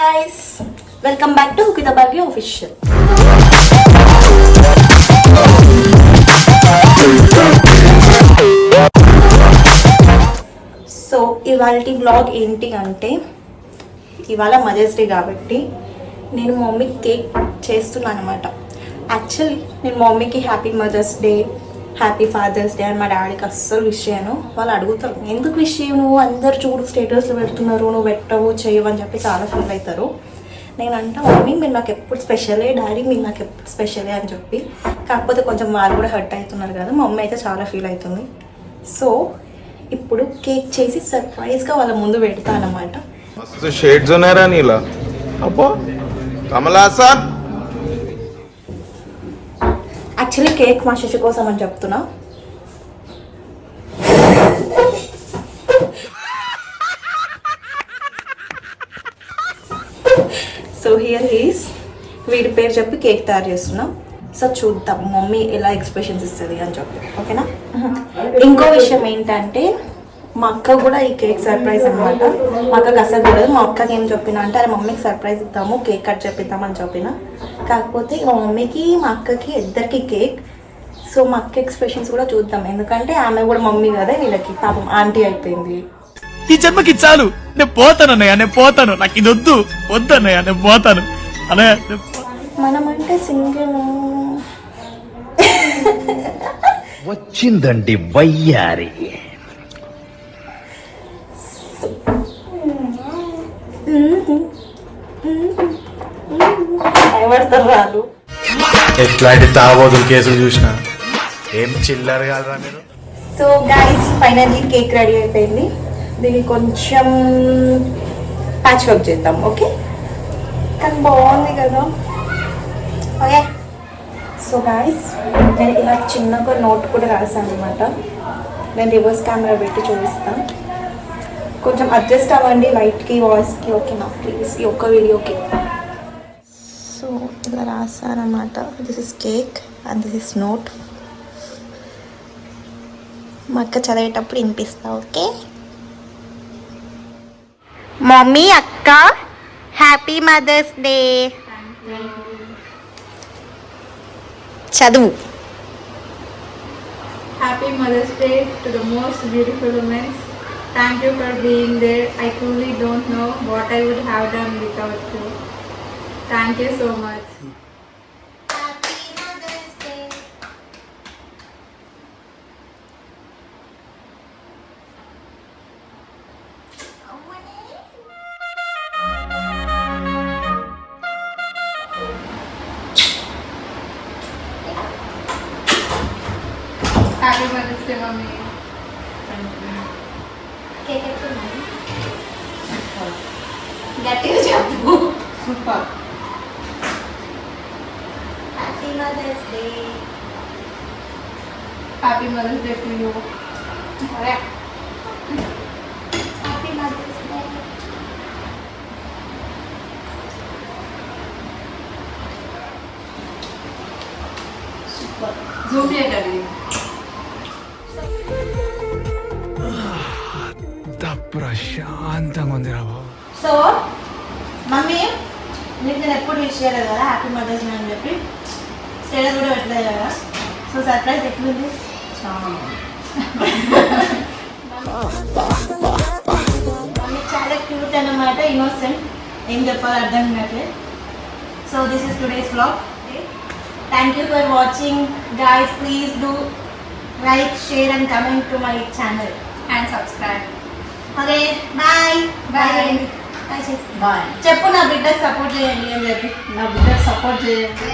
guys, welcome back to Hook with Abhagya Official. So ఇవాల్టి vlog ఏంటి అంటే ఇవాళ మదర్స్ డే కాబట్టి నేను మా మమ్మీకి కేక్ చేస్తున్నాను అనమాట. యాక్చువల్లీ నేను మా మమ్మీకి happy mothers day, happy father's day అని మా డాడీకి అస్సలు విష్ చేయను. వాళ్ళు అడుగుతారు ఎందుకు విష్ చేయవు, నువ్వు అందరు చూడు స్టేటస్లో పెడుతున్నారు, నువ్వు పెట్టవు చేయవు అని చెప్పి చాలా ఫీల్ అవుతారు. నేను అంటా మమ్మీ మీరు నాకు ఎప్పుడు స్పెషలే, డాడీ మీరు నాకు ఎప్పుడు స్పెషలే అని చెప్పి. కాకపోతే కొంచెం వాళ్ళు కూడా హర్ట్ అవుతున్నారు కదా, మా మమ్మీ అయితే చాలా ఫీల్ అవుతుంది. సో ఇప్పుడు కేక్ చేసి సర్ప్రైజ్గా వాళ్ళ ముందు పెడతానమాట. షేడ్స్ ఉన్నారా నీలా అబ్బో కమలాసన్. యాక్చువల్లీ కేక్ మా శిశు కోసం అని చెప్తున్నా. సో హియర్ ఈస్ వీడి పేరు చెప్పి కేక్ తయారు చేస్తున్నాం. సో చూద్దాం మమ్మీ ఎలా ఎక్స్ప్రెషన్స్ ఇస్తుంది అని చెప్పి, ఓకేనా. ఇంకో విషయం ఏంటంటే మా అక్క కూడా ఈ కేక్ సర్ప్రైజ్ అనమాట. మా అక్కకి అసలు తెలియదు. మా అక్కకి ఏం చెప్పినా అంటే అరే మమ్మీకి సర్ప్రైజ్ ఇద్దాము, కేక్ కట్ చెప్పిద్దామని చెప్పిన. కాకపోతే మా మమ్మీకి మా అక్కకి ఇద్దరికి కేక్. సో మా అక్క ఎక్స్ప్రెషన్స్ కూడా చూద్దాం, ఎందుకంటే ఆమె కూడా మమ్మీ కదా, వీళ్ళకి పాపం ఆంటీ అయిపోయింది. ఈ జన్మకి చాలు, నేను పోతాను అన్నయ్య, నేను పోతాను, నాకు ఇది వద్దు వద్దు అన్నయ్య, నేను పోతాను అన్నయ్య. మనమంటే సింగిల్ వచ్చిందండి వయ్యారి. భయపడతారు వాళ్ళు. ఎట్లాంటి తాగబోతులు కేసులు చూసినా ఏం చిల్లర కాదురా మీరు. So guys finally cake ready అయిపోయింది. దీన్ని కొంచెం ప్యాచ్ వర్క్ చేద్దాం, ఓకే. కానీ బాగుంది కదా, ఓకే. సో గైస్ నేను ఇలా చిన్నగా నోట్ కూడా రాసాను అనమాట. నేను రివర్స్ కెమెరా పెట్టి చూపిస్తాను, కొంచెం అడ్జస్ట్ అవ్వండి లైట్కి, వాయిస్కి, ఓకేనా ప్లీజ్ ఈ ఒక్క వీడియోకి. సో ఇలా రాసానమాట. This is cake and this is note. మా అక్క చదివేటప్పుడు వినిపిస్తా, ఓకే. మమ్మీ అక్క హ్యాపీ మదర్స్ డే చదువు. Happy Mother's Day to the most beautiful women. Thank you for being there. I truly don't know what I would have done without you. Thank you so much. Happy Mother's Day, Mommy. Cake ఎట్లున్నది? గట్టిగా చెప్పు. Super. Happy mothers day. Happy Mother's Day to you. Happy mothers day. Zoom here, Daddy. ప్రశాంతంగా ఉంది రా బాబు. So mummy నీకు నేను ఎప్పుడు wish చేయలేదు కదా హ్యాపీ మదర్స్ డే అని చెప్పి, స్టేటస్ కూడా పెట్టలేదు కదా. సో సర్ప్రైజ్ ఎట్లుంది? మమ్మీ చాలా క్యూట్ అన్నమాట, ఇన్నోసెంట్, ఏం చెప్పాలో అర్థం కావట్లేదు. So this is today's vlog. Thank you for watching guys. Please do like, share and comment to my channel And subscribe. Okay bye. Bye. చెప్పు నా బిడ్డకి సపోర్ట్ చేయండి అని చెప్పి. నా బిడ్డ సపోర్ట్ చేయండి.